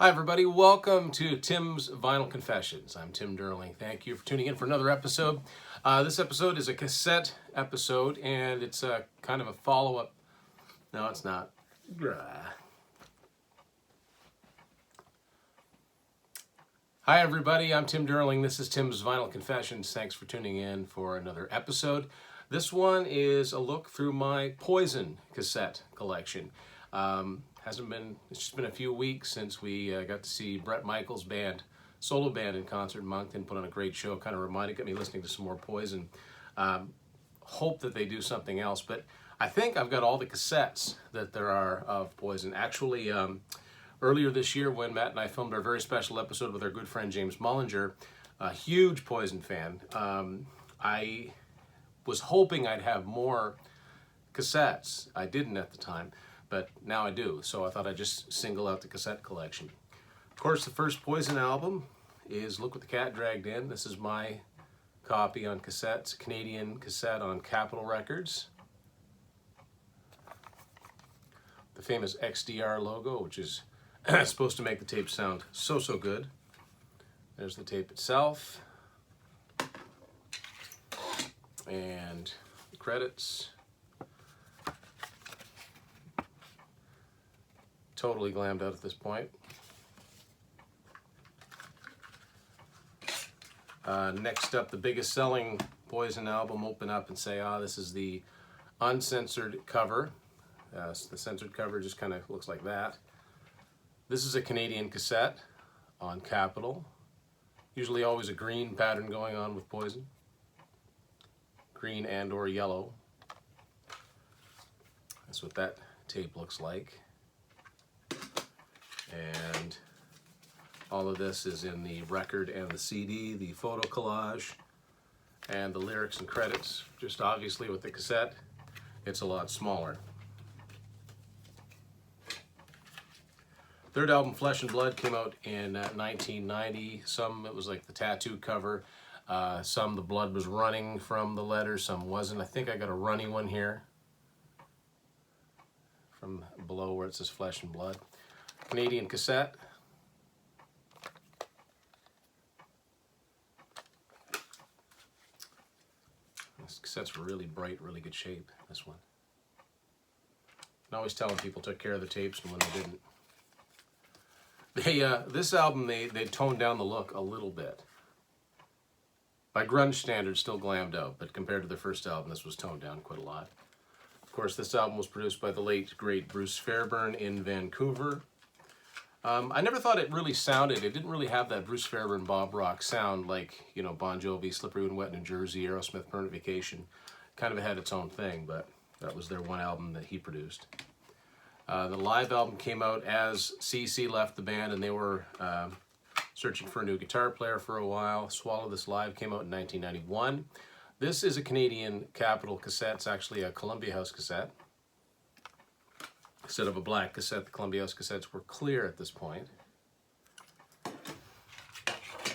Hi everybody, welcome to Tim's Vinyl Confessions. I'm Tim Derling. Thank you for tuning in for another episode. This episode is a cassette episode and it's a kind of a follow-up. No, it's not. Hi everybody, I'm Tim Derling. This is Tim's Vinyl Confessions. Thanks for tuning in for another episode. This one is a look through my Poison cassette collection. It's just been a few weeks since we got to see Bret Michaels' band, solo band in concert in Moncton, put on a great show. Kind of got me listening to some more Poison. Hope that they do something else, but I think I've got all the cassettes that there are of Poison. Actually, earlier this year when Matt and I filmed our very special episode with our good friend James Mullinger, a huge Poison fan, I was hoping I'd have more cassettes. I didn't at the time, but now I do. So I thought I'd just single out the cassette collection. Of course, the first Poison album is Look What the Cat Dragged In. This is my copy on cassette. It's a Canadian cassette on Capitol Records. The famous XDR logo, which is supposed to make the tape sound so good. There's the tape itself. And the credits. Totally glammed out at this point. Next up, the biggest selling Poison album. Open up and say, this is the uncensored cover. So the censored cover just kind of looks like that. This is a Canadian cassette on Capitol. Usually always a green pattern going on with Poison. Green and or yellow. That's what that tape looks like. And all of this is in the record and the CD, the photo collage, and the lyrics and credits. Just obviously with the cassette, it's a lot smaller. Third album, Flesh and Blood, came out in 1990. Some, it was like the tattoo cover. Some, the blood was running from the letters. Some wasn't. I think I got a runny one here from below where it says Flesh and Blood. Canadian cassette. This cassette's really bright, really good shape, this one. I'm always telling people took care of the tapes and when they didn't. This album, they toned down the look a little bit. By grunge standards, still glammed out, but compared to their first album, this was toned down quite a lot. Of course, this album was produced by the late, great Bruce Fairbairn in Vancouver. I never thought it really sounded, it didn't really have that Bruce Fairbairn Bob Rock sound like, you know, Bon Jovi, Slippery When Wet New Jersey, Aerosmith, Permanent Vacation. Kind of had its own thing, but that was their one album that he produced. The live album came out as CC left the band and they were searching for a new guitar player for a while. Swallow This Live came out in 1991. This is a Canadian Capitol cassette. It's actually a Columbia House cassette. Instead of a black cassette, the Columbia House cassettes were clear at this point.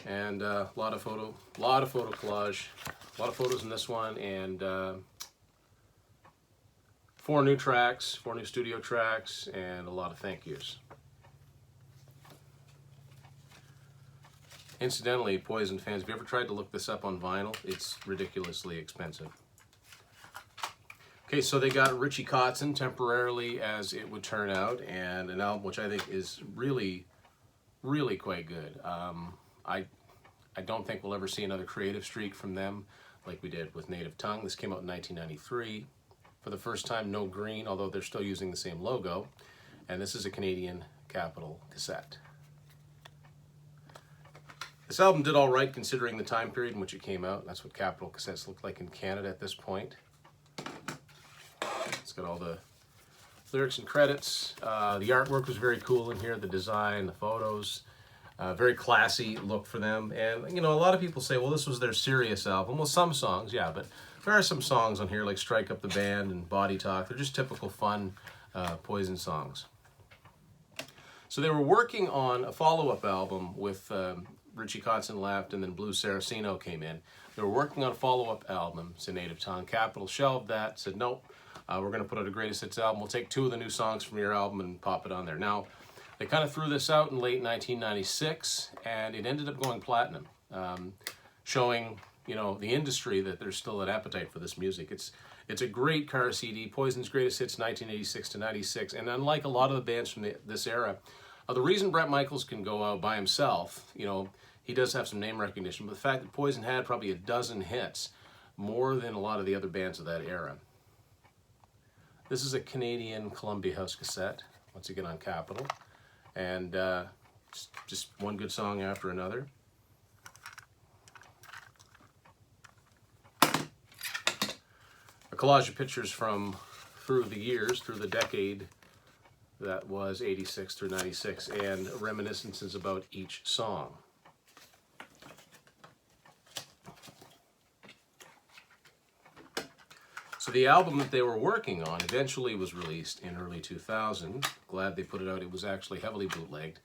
And a lot of photo collage, a lot of photos in this one, and 4 new tracks, 4 new studio tracks, and a lot of thank yous. Incidentally, Poison fans, have you ever tried to look this up on vinyl? It's ridiculously expensive. Okay, so they got Richie Kotzen temporarily, as it would turn out, and an album which I think is really, really quite good. I don't think we'll ever see another creative streak from them like we did with Native Tongue. This came out in 1993. For the first time, no green, although they're still using the same logo. And this is a Canadian Capitol cassette. This album did all right considering the time period in which it came out. That's what Capitol cassettes looked like in Canada at this point. It's got all the lyrics and credits. The artwork was very cool in here, the design, the photos. Very classy look for them. And, you know, a lot of people say, well, this was their serious album. Well, some songs, yeah, but there are some songs on here like Strike Up the Band and Body Talk. They're just typical fun Poison songs. So they were working on a follow-up album with Richie Kotzen left and then Blue Saraceno came in. They were working on a follow-up album to Native Tongue. Capitol shelved that, said, nope, we're going to put out a greatest hits album. We'll take 2 of the new songs from your album and pop it on there. Now, They kind of threw this out in late 1996, and it ended up going platinum, showing, you know, the industry that there's still an appetite for this music. It's a great car CD, Poison's Greatest Hits 1986 to 96, and unlike a lot of the bands from this era, the reason Bret Michaels can go out by himself, you know, he does have some name recognition, but the fact that Poison had probably a dozen hits, more than a lot of the other bands of that era. This is a Canadian Columbia House cassette, once again on Capitol, and just one good song after another. A collage of pictures from through the years, through the decade that was 86 through 96, and reminiscences about each song. So the album that they were working on eventually was released in early 2000. Glad they put it out. It was actually heavily bootlegged.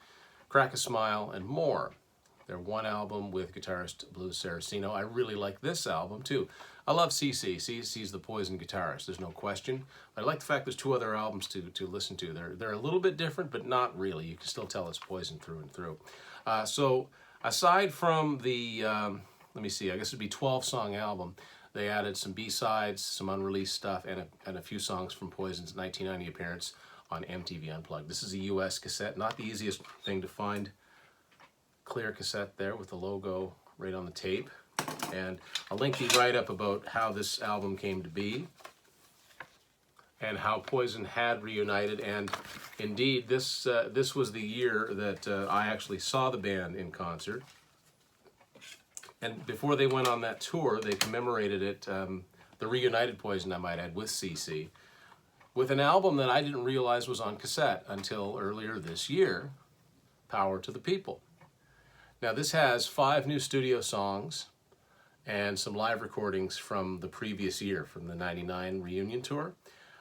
Crack a Smile and More. Their one album with guitarist Blues Saraceno. I really like this album too. I love CC. CC's the Poison guitarist, there's no question. I like the fact there's two other albums to listen to. They're a little bit different, but not really. You can still tell it's Poison through and through. So aside from the, let me see, I guess it'd be 12-song album, they added some B-sides, some unreleased stuff, and a few songs from Poison's 1990 appearance on MTV Unplugged. This is a US cassette, not the easiest thing to find. Clear cassette there with the logo right on the tape. And a lengthy write-up about how this album came to be and how Poison had reunited. And indeed, this was the year that I actually saw the band in concert. And before they went on that tour, they commemorated it, the reunited Poison, I might add, with CC, with an album that I didn't realize was on cassette until earlier this year, Power to the People. Now this has 5 new studio songs and some live recordings from the previous year, from the 99 reunion tour.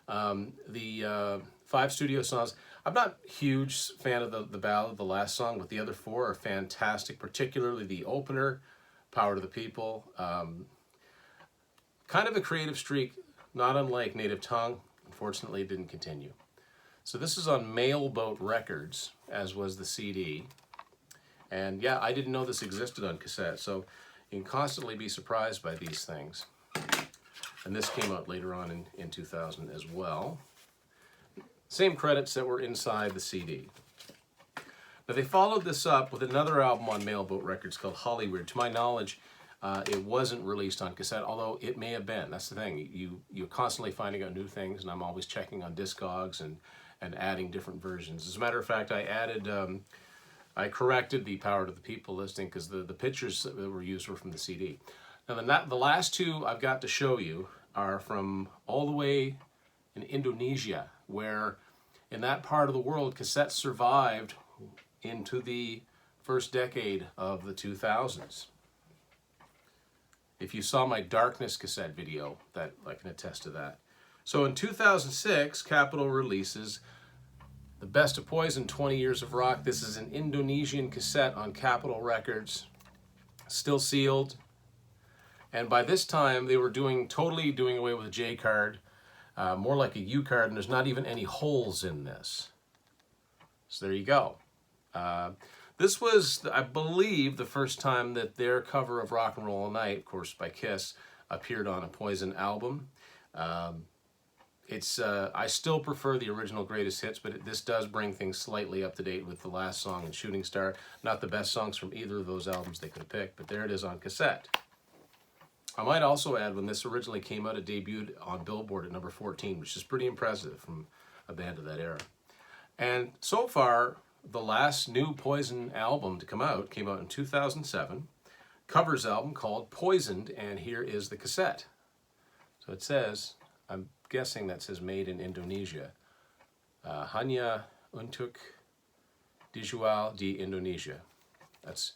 The 5 studio songs, I'm not a huge fan of the ballad, the last song, but the other 4 are fantastic, particularly the opener, Power to the People. Kind of a creative streak, not unlike Native Tongue. Unfortunately, it didn't continue. So this is on Mailboat Records, as was the CD. And yeah, I didn't know this existed on cassette, so you can constantly be surprised by these things. And this came out later on in 2000 as well. Same credits that were inside the CD. Now they followed this up with another album on Mailboat Records called Hollywood. To my knowledge, it wasn't released on cassette, although it may have been. That's the thing. You're constantly finding out new things, and I'm always checking on Discogs and adding different versions. As a matter of fact, I corrected the Power to the People listing because the pictures that were used were from the CD. Now the last 2 I've got to show you are from all the way in Indonesia, where in that part of the world, cassettes survived into the first decade of the 2000s. If you saw my Darkness cassette video, that I can attest to that. So in 2006, Capitol releases The Best of Poison, 20 Years of Rock. This is an Indonesian cassette on Capitol Records, still sealed. And by this time, they were totally doing away with a J card, more like a U card, and there's not even any holes in this. So there you go. This was, I believe, the first time that their cover of Rock and Roll All Night, of course by Kiss, appeared on a Poison album. I still prefer the original Greatest Hits, but this does bring things slightly up to date with the last song and Shooting Star. Not the best songs from either of those albums they could have picked, but there it is on cassette. I might also add, when this originally came out, it debuted on Billboard at number 14, which is pretty impressive from a band of that era. And so far, the last new Poison album to come out came out in 2007, covers album called Poisoned, and here is the cassette. So it says, I'm guessing that says made in Indonesia. Hanya untuk dijual di Indonesia. That's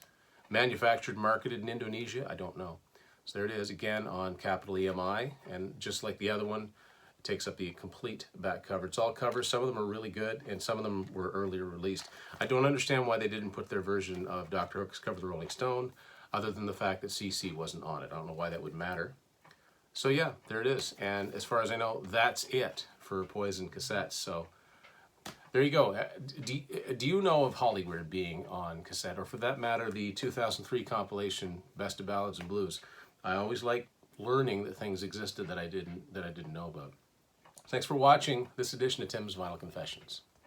manufactured, marketed in Indonesia. I don't know. So there it is again on Capitol EMI, and just like the other one, it takes up the complete back cover. It's all covers. Some of them are really good, and some of them were earlier released. I don't understand why they didn't put their version of Dr. Hook's Cover the Rolling Stone, other than the fact that CC wasn't on it. I don't know why that would matter. So yeah, there it is. And as far as I know, that's it for Poison cassettes. So there you go. Do you know of Hollywood being on cassette, or for that matter, the 2003 compilation Best of Ballads and Blues? I always like learning that things existed that I didn't know about. Thanks for watching this edition of Tim's Vinyl Confessions.